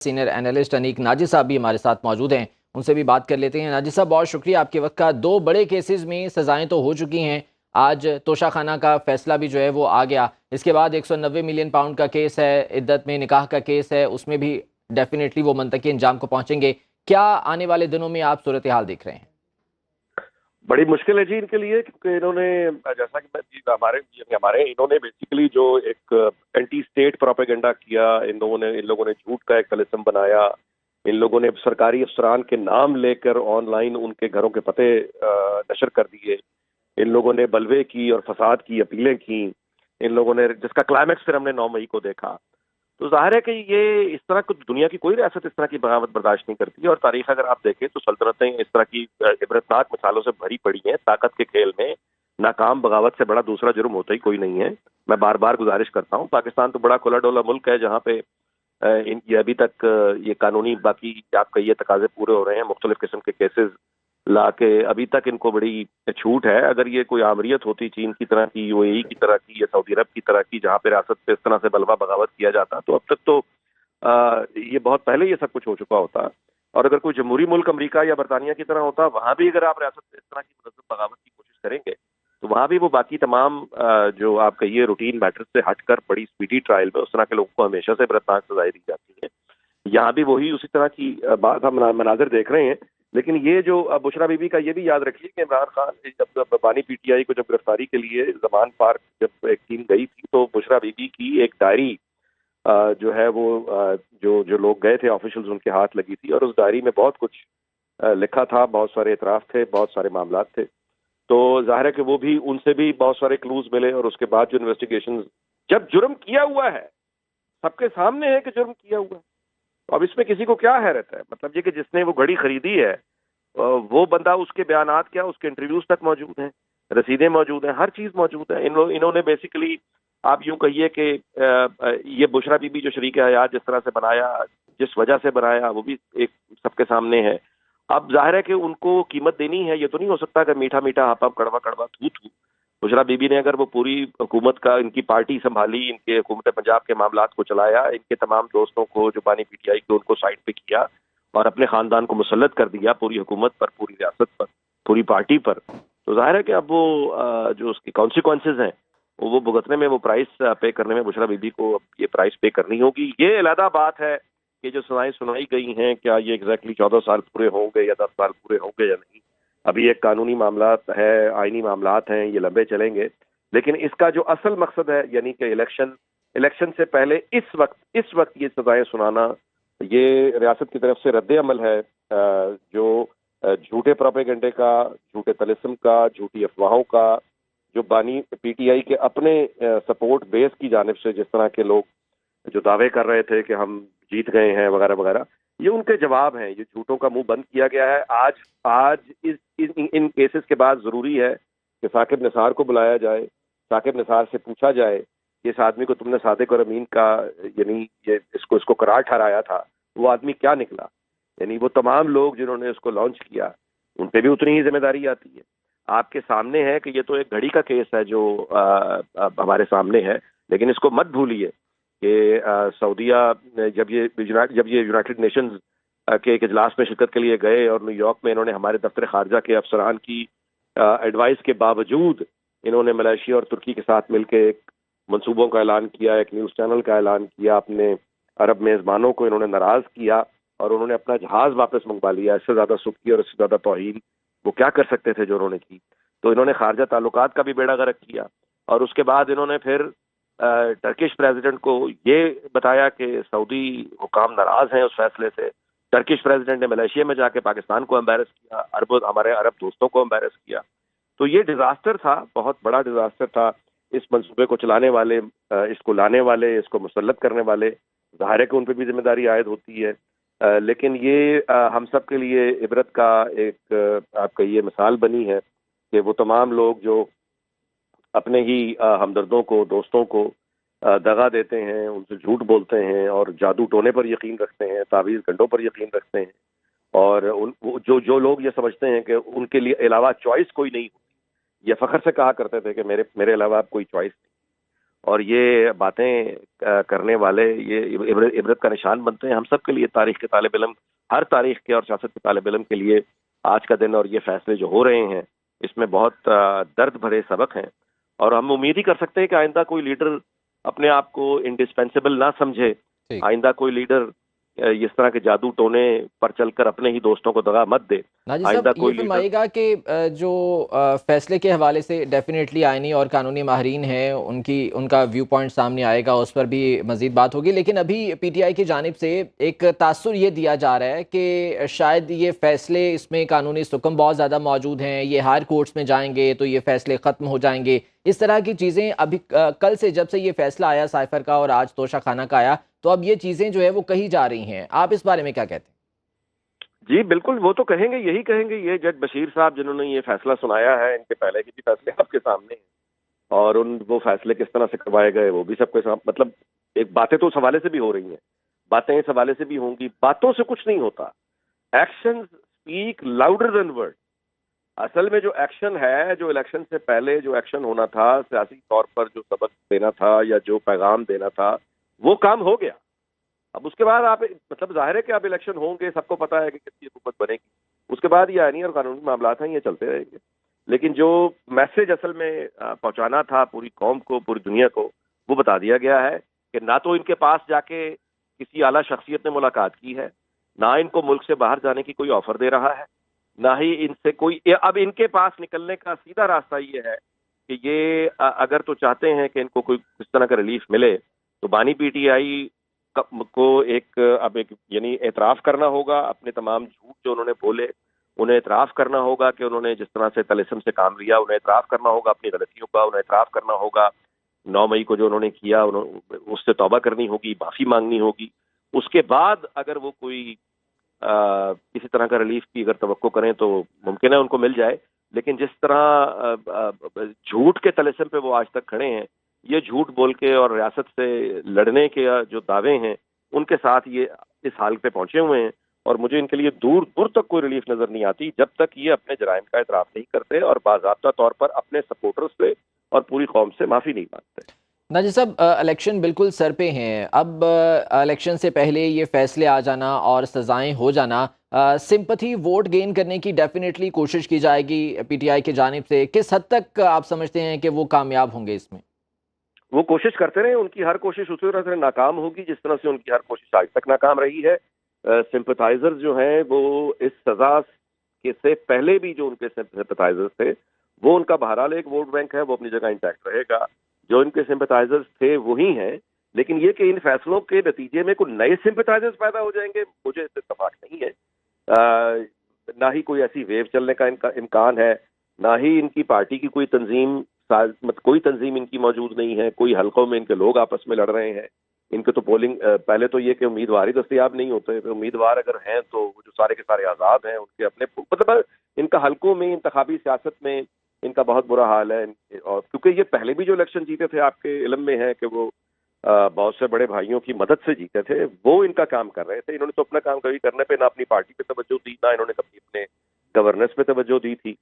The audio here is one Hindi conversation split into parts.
सीनियर एनालिस्ट अनीक नाजिर साहब भी हमारे साथ मौजूद हैं, उनसे भी बात कर लेते हैं। नाजिर साहब, बहुत शुक्रिया आपके वक्त का। दो बड़े केसेस में सजाएं तो हो चुकी हैं। आज तोशाखाना का फैसला भी जो है वो आ गया। इसके बाद 190 मिलियन पाउंड का केस है, इद्दत में निकाह का केस है, उसमें भी डेफिनेटली वो मुंतकी अंजाम को पहुंचेंगे। क्या आने वाले दिनों में आप सूरत हाल देख रहे हैं? बड़ी मुश्किल है जी इनके लिए, क्योंकि इन्होंने, जैसा कि जी हमारे इन्होंने बेसिकली जो एक एंटी स्टेट प्रोपेगेंडा किया, इन लोगों ने झूठ का एक तलिस्म बनाया। इन लोगों ने सरकारी अफसरान के नाम लेकर ऑनलाइन उनके घरों के पते नशर कर दिए। इन लोगों ने बलवे की और फसाद की अपीलें की। इन लोगों ने, जिसका क्लाइमैक्स फिर हमने 9 मई को देखा। तो जाहिर है कि ये इस तरह कुछ, दुनिया की कोई रियासत इस तरह की बगावत बर्दाश्त नहीं करती है। और तारीख अगर आप देखें तो सल्तनतें इस तरह की इबरतनाक मिसालों से भरी पड़ी हैं। ताकत के खेल में नाकाम बगावत से बड़ा दूसरा जुर्म होता ही कोई नहीं है। मैं बार बार गुजारिश करता हूँ, पाकिस्तान तो बड़ा खुला डोला मुल्क है जहाँ पे इनकी अभी तक ये कानूनी बाकी आपका ये तकाजे पूरे हो रहे हैं। मुख्तलिफ किस्म के केसेस ला के अभी तक इनको बड़ी छूट है। अगर ये कोई आमरीत होती चीन की तरह की, यूएई की तरह की या सऊदी अरब की तरह की, जहाँ पे रियासत पे इस तरह से बलवा बगावत किया जाता, तो अब तक तो ये बहुत पहले ये सब कुछ हो चुका होता। और अगर कोई जमहूरी मुल्क अमेरिका या बरतानिया की तरह होता, वहां भी अगर आप रियासत पे इस तरह की मुनज़्ज़म बगावत की कोशिश करेंगे तो वहां भी वो बाकी तमाम जो आप कहिए रूटीन मैटर्स से हटकर बड़ी स्पीडी ट्रायल में उस तरह के लोगों को हमेशा से बरतनाक सजाएं दी जाती है। यहाँ भी वही उसी तरह की बात हम मनाजिर देख रहे हैं। लेकिन ये जो बुशरा बीबी का, ये भी याद रखिए कि इमरान खान जब बानी पीटीआई को जब गिरफ्तारी के लिए जमान पार्क जब एक टीम गई थी, तो बुशरा बीबी की एक डायरी जो है वो जो जो लोग गए थे ऑफिशियल्स, उनके हाथ लगी थी। और उस डायरी में बहुत कुछ लिखा था, बहुत सारे एतराफ थे, बहुत सारे मामलात थे। तो जाहिर है कि वो भी, उनसे भी बहुत सारे क्लूज मिले। और उसके बाद जो इन्वेस्टिगेशन, जब जुर्म किया हुआ है, सबके सामने है कि जुर्म किया हुआ है, तो अब इसमें किसी को क्या हैरत है? मतलब ये कि जिसने वो घड़ी खरीदी है वो बंदा, उसके बयानात क्या, उसके इंटरव्यूज तक मौजूद हैं, रसीदें मौजूद हैं, हर चीज मौजूद है। इन्होंने बेसिकली, आप यूं कहिए कि ये बुशरा बीबी जो शरीक हयात जिस तरह से बनाया, जिस वजह से बनाया, वो भी एक सबके सामने है। अब जाहिर है कि उनको कीमत देनी है। ये तो नहीं हो सकता कि मीठा मीठा हाँ हाँ कड़वा कड़वा थू थू। बुशरा बीबी ने अगर वो पूरी हुकूमत का, इनकी पार्टी संभाली, इनके हुकूमत पंजाब के मामलात को चलाया, इनके तमाम दोस्तों को जो बानी पीटीआई के, उनको साइड पे किया और अपने खानदान को मुसल्लत कर दिया पूरी हुकूमत पर, पूरी रियासत पर, पूरी पार्टी पर, तो जाहिर है कि अब वो जो उसकी कॉन्सिक्वेंसेज हैं वो भुगतने में, वो प्राइस पे करने में बुशरा बीबी को अब ये प्राइस पे करनी होगी। ये अलग बात है कि जो सजाएं सुनाई गई हैं, क्या ये एग्जैक्टली 14 साल पूरे होंगे या 10 साल पूरे होंगे या नहीं। अभी एक कानूनी मामलात है, आईनी मामलात हैं, ये लंबे चलेंगे। लेकिन इसका जो असल मकसद है, यानी कि इलेक्शन से पहले इस वक्त ये सजाएं सुनाना, ये रियासत की तरफ से रद्द अमल है जो झूठे प्रोपेगेंडे का, झूठे तलिस्म का, झूठी अफवाहों का, जो बानी पीटीआई के अपने सपोर्ट बेस की जानिब से जिस तरह के लोग जो दावे कर रहे थे कि हम जीत गए हैं वगैरह वगैरह, ये उनके जवाब हैं। ये झूठों का मुंह बंद किया गया है। आज आज इन केसेस के बाद जरूरी है कि साकिब निसार को बुलाया जाए, साकिब निसार से पूछा जाए कि इस आदमी को तुमने सादिक और अमीन का, यानी ये इसको करार ठहराया था, वो आदमी क्या निकला। यानी वो तमाम लोग जिन्होंने इसको लॉन्च किया, उन पे भी उतनी ही जिम्मेदारी आती है। आपके सामने है कि ये तो एक घड़ी का केस है जो हमारे सामने है। लेकिन इसको मत भूलिए कि सऊदीया जब ये यूनाइटेड नेशंस के एक इजलास में शिरकत के लिए गए और न्यूयॉर्क में इन्होंने हमारे दफ्तर खारजा के अफसरान की एडवाइस के बावजूद इन्होंने मलेशिया और तुर्की के साथ मिलकर एक मंसूबों का ऐलान किया, एक न्यूज चैनल का ऐलान किया, अपने अरब मेजबानों को इन्होंने नाराज किया और उन्होंने अपना जहाज वापस मंगवा लिया। इससे ज्यादा सुखी और इससे ज्यादा तौहीन वो क्या कर सकते थे जो उन्होंने की। तो इन्होंने खारजा ताल्लुकात का भी बेड़ा गर्क किया। और उसके बाद इन्होंने फिर टर्किश प्रेसिडेंट को ये बताया कि सऊदी हुकाम नाराज हैं उस फैसले से। टर्किश प्रेसिडेंट ने मलेशिया में जाके पाकिस्तान को एम्बेरस किया, हमारे अरब दोस्तों को एम्बेरस किया। तो ये डिजास्टर था, बहुत बड़ा डिजास्टर था। इस मंसूबे को चलाने वाले, इसको लाने वाले, इसको मुसल्लत करने वाले, ज़ाहिर है कि उन पर भी जिम्मेदारी आयद होती है। लेकिन ये हम सब के लिए इबरत का एक आपका ये मिसाल बनी है कि वो तमाम लोग जो अपने ही हमदर्दों को, दोस्तों को दगा देते हैं, उनसे झूठ बोलते हैं और जादू टोने पर यकीन रखते हैं, तावीज़ गंडों पर यकीन रखते हैं। और जो जो लोग ये समझते हैं कि उनके लिए अलावा चॉइस कोई नहीं होती, ये फखर से कहा करते थे कि मेरे मेरे अलावा आप कोई चॉइस नहीं। और ये बातें करने वाले ये इबरत का निशान बनते हैं हम सब के लिए, तारीख के तालिब इल्म, हर तारीख के और सियासत के तालिब इल्म के लिए आज का दिन और ये फैसले जो हो रहे हैं इसमें बहुत दर्द भरे सबक हैं। और हम उम्मीद ही कर सकते हैं कि आइंदा कोई लीडर अपने आप को इंडिस्पेंसेबल ना समझे, ठीक। आइंदा कोई लीडर इस तरह के जादू टोने पर चलकर अपने ही दोस्तों को दगा मत दे। नाजिर आइंदा साहब, ये कोई लीडर फरमाइएगा कि जो फैसले के हवाले से डेफिनेटली आईनी और कानूनी माहरीन हैं उनका व्यू पॉइंट सामने आएगा, उस पर भी मजीद बात होगी। लेकिन अभी पीटीआई की जानिब से एक तासुर ये दिया जा रहा है कि शायद ये फैसले, इसमें कानूनी सुकम बहुत ज़्यादा मौजूद हैं, ये हायर कोर्ट्स में जाएंगे तो ये फैसले ख़त्म हो जाएंगे। इस तरह की चीज़ें अभी कल से, जब से ये फैसला आया साइफर का और आज तोशा खाना का आया, तो अब ये चीज़ें जो है वो कही जा रही हैं। आप इस बारे में क्या कहते हैं? जी बिल्कुल, वो तो कहेंगे, यही कहेंगे। ये जज बशीर साहब जिन्होंने ये फैसला सुनाया है, इनके पहले के भी फैसले आपके सामने हैं और वो फैसले किस तरह से करवाए गए वो भी सबके साथ, मतलब एक बातें तो उस हवाले से भी हो रही हैं, बातें इस हवाले से भी होंगी। बातों से कुछ नहीं होता, action speak louder than word. असल में जो एक्शन है, जो इलेक्शन से पहले जो एक्शन होना था, सियासी तौर पर जो सबक देना था या जो पैगाम देना था, वो काम हो गया। अब उसके बाद आप, मतलब जाहिर है कि अब इलेक्शन होंगे, सबको पता है कि किसकी हुकूमत बनेगी, उसके बाद ये आईनी और कानूनी मामला हैं, ये चलते रहेंगे। लेकिन जो मैसेज असल में पहुंचाना था पूरी कौम को, पूरी दुनिया को, वो बता दिया गया है कि ना तो इनके पास जाके किसी आला शख्सियत ने मुलाकात की है, ना इनको मुल्क से बाहर जाने की कोई ऑफर दे रहा है, ना ही इनसे कोई, अब इनके पास निकलने का सीधा रास्ता ये है कि ये अगर तो चाहते हैं कि इनको कोई इस तरह का रिलीफ मिले, तो बानी पीटीआई को एक यानी एतराफ करना होगा अपने तमाम झूठ जो उन्होंने बोले, उन्हें एतराफ करना होगा कि उन्होंने जिस तरह से तलिस्म से काम लिया, उन्हें एतराफ करना होगा अपनी गलतियों का, उन्हें एतराफ करना होगा 9 मई को जो उन्होंने किया, उससे तौबा करनी होगी, माफी मांगनी होगी। उसके बाद अगर वो कोई किसी तरह का रिलीफ की अगर तवक्को करें तो मुमकिन है उनको मिल जाए। लेकिन जिस तरह झूठ के तलिस्म पे वो आज तक खड़े हैं, ये झूठ बोल के और रियासत से लड़ने के जो दावे हैं, उनके साथ ये इस हाल पे पहुंचे हुए हैं। और मुझे इनके लिए दूर दूर तक कोई रिलीफ नजर नहीं आती जब तक ये अपने जराइम का एतराफ नहीं करते और बाज़ाब्ता तौर पर अपने सपोर्टर्स से और पूरी कौम से माफी नहीं मांगते। नाजिर साहब, इलेक्शन बिल्कुल सर पे हैं। अब इलेक्शन से पहले ये फैसले आ जाना और सजाएं हो जाना, सिंपथी वोट गेन करने की डेफिनेटली कोशिश की जाएगी पीटीआई की जानिब से। किस हद तक आप समझते हैं कि वो कामयाब होंगे इसमें? वो कोशिश करते रहे, उनकी हर कोशिश उसी तरह से नाकाम होगी जिस तरह से उनकी हर कोशिश आज तक नाकाम रही है। सिंपथाइजर्स जो हैं वो इस सजा के से पहले भी जो उनके सिंपथाइजर्स थे, वो उनका बहरहाल एक वोट बैंक है, वो अपनी जगह इंटैक्ट रहेगा। जो इनके सिंपथाइजर्स थे वही हैं, लेकिन ये कि इन फैसलों के नतीजे में कुछ नए सिंपथाइजर्स पैदा हो जाएंगे, मुझे इससे इत्तेफाक नहीं है। ना ही कोई ऐसी वेव चलने का इनका इम्कान है, ना ही इनकी पार्टी की कोई तंजीम, कोई तंजीम इनकी मौजूद नहीं है। कोई हलकों में इनके लोग आपस में लड़ रहे हैं। इनके तो पोलिंग, पहले तो ये कि उम्मीदवार ही दस्तयाब नहीं होते, तो उम्मीदवार अगर हैं तो वो जो सारे के सारे आज़ाद हैं, उनके अपने, मतलब इनका हलकों में, इंतखाबी सियासत में इनका बहुत बुरा हाल है। और क्योंकि ये पहले भी जो इलेक्शन जीते थे, आपके इल्म में है कि वो बहुत से बड़े भाइयों की मदद से जीते थे, वो इनका काम कर रहे थे। इन्होंने तो अपना काम कभी करने पे ना अपनी पार्टी पे तवज्जो दी, ना इन्होंने कभी अपने गवर्नेंस पे तवज्जो दी थी।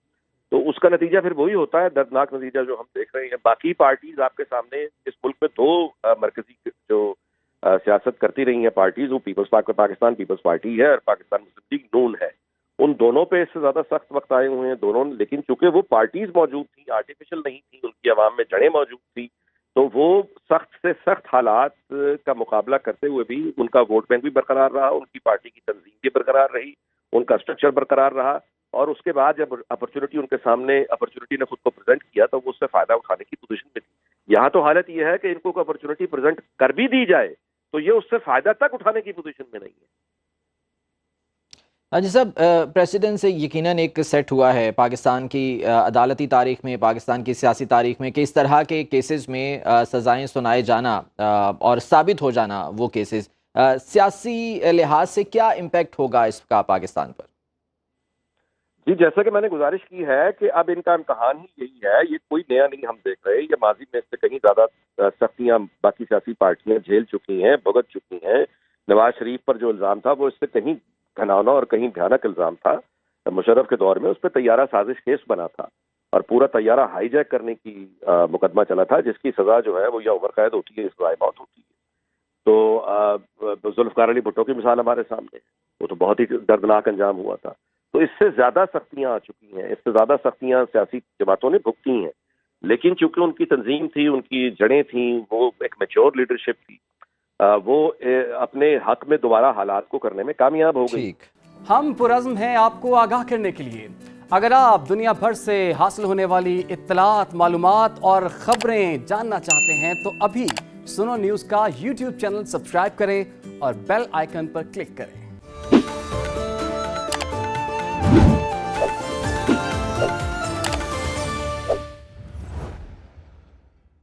तो उसका नतीजा फिर वही होता है, दर्दनाक नतीजा जो हम देख रहे हैं। बाकी पार्टीज आपके सामने, इस मुल्क में दो मरकजी जो सियासत करती रही हैं पार्टीज, वो पाकिस्तान पीपल्स पार्टी है और पाकिस्तान मुस्लिम लीग नून है। उन दोनों पे इससे ज्यादा सख्त वक्त आए हुए हैं दोनों, लेकिन चूंकि वो पार्टीज मौजूद थी, आर्टिफिशियल नहीं थी, उनकी आवाम में जड़ें मौजूद थी, तो वो सख्त से सख्त हालात का मुकाबला करते हुए भी उनका वोट बैंक भी बरकरार रहा, उनकी पार्टी की तंजीम भी बरकरार रही, उनका स्ट्रक्चर बरकरार रहा। और उसके बाद जब अपॉर्चुनिटी उनके सामने, अपॉर्चुनिटी ने खुद को प्रेजेंट किया, तो वो उससे फायदा उठाने की पोजीशन में थी। यहाँ तो हालत ये है कि इनको अपॉर्चुनिटी प्रेजेंट कर भी दी जाए तो ये उससे फायदा तक उठाने की पोजीशन में नहीं है। जी साहब, प्रेसिडेंट से यकीनन एक सेट हुआ है पाकिस्तान की अदालती तारीख में, पाकिस्तान की सियासी तारीख में, कि इस तरह के केसेस में सज़ाएं सुनाए जाना और साबित हो जाना वो केसेस, सियासी लिहाज से क्या इम्पैक्ट होगा इसका पाकिस्तान पर? जी, जैसा कि मैंने गुजारिश की है कि अब इनका इम्तहान ही यही है, ये कोई नया नहीं हम देख रहे। ये माजी में इससे कहीं ज्यादा सख्तियां बाकी सियासी पार्टियां झेल चुकी हैं, भुगत चुकी हैं। नवाज शरीफ पर जो इल्जाम था वो इससे कहीं घिनौना और कहीं भयानक इल्जाम था। मुशर्रफ के दौर में उस पर तैयारा साजिश केस बना था। और पूरा तैयारा हाईजैक करने की मुकदमा चला था, जिसकी सजा जो है वो या उम्र कैद होती है या सजाए मौत होती है। तो जुल्फकार अली भुट्टो की मिसाल हमारे सामने है, वो तो बहुत ही दर्दनाक अंजाम हुआ था। तो इससे ज्यादा सख्तियां आ चुकी हैं, इससे ज्यादा सख्तियां सियासी जमातों ने भुगती हैं, लेकिन चूंकि उनकी तंजीम थी, उनकी जड़ें थी, वो एक मैच्योर लीडरशिप थी, वो अपने हक में दोबारा हालात को करने में कामयाब हो गई। ठीक, हम पुरज़्म हैं आपको आगाह करने के लिए। अगर आप दुनिया भर से हासिल होने वाली इत्तलात, मालूमात और ख़बरें जानना चाहते हैं तो अभी सुनो न्यूज़ का YouTube चैनल सब्सक्राइब करें और बेल आइकन पर क्लिक करें।